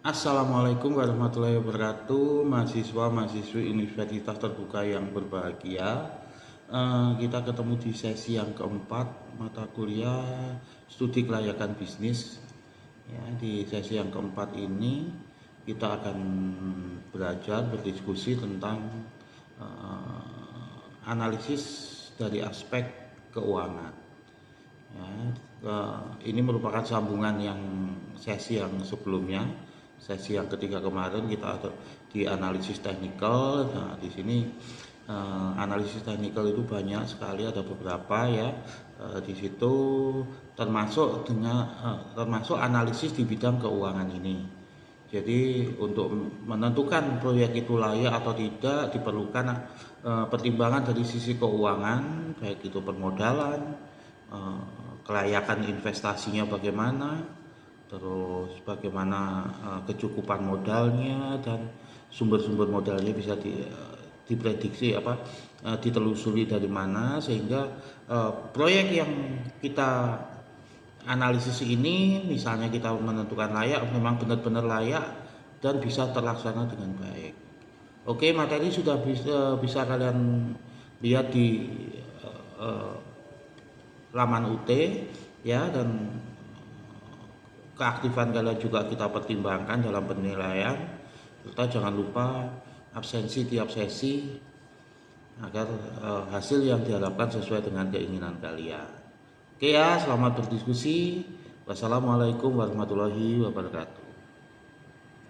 Assalamualaikum warahmatullahi wabarakatuh, mahasiswa-mahasiswi Universitas Terbuka yang berbahagia. Kita ketemu di sesi yang keempat mata kuliah studi kelayakan bisnis. Ya, di sesi yang keempat ini kita akan belajar berdiskusi tentang analisis dari aspek keuangan. Ya, ini merupakan sambungan yang sesi yang sebelumnya. Sesi yang ketiga kemarin kita ada di analisis teknikal. Nah, di sini analisis teknikal itu banyak sekali, ada beberapa ya. Di situ termasuk analisis di bidang keuangan ini. Jadi untuk menentukan proyek itu layak atau tidak diperlukan pertimbangan dari sisi keuangan, baik itu permodalan, kelayakan investasinya bagaimana, terus bagaimana kecukupan modalnya, dan sumber-sumber modalnya bisa diprediksi ditelusuri dari mana, sehingga proyek yang kita analisis ini, misalnya kita menentukan layak, memang benar-benar layak dan bisa terlaksana dengan baik. Oke, materi sudah bisa kalian lihat di laman UT ya, dan keaktifan kalian juga kita pertimbangkan dalam penilaian, serta jangan lupa absensi tiap sesi agar hasil yang diharapkan sesuai dengan keinginan kalian. Oke ya, selamat berdiskusi. Wassalamualaikum warahmatullahi wabarakatuh.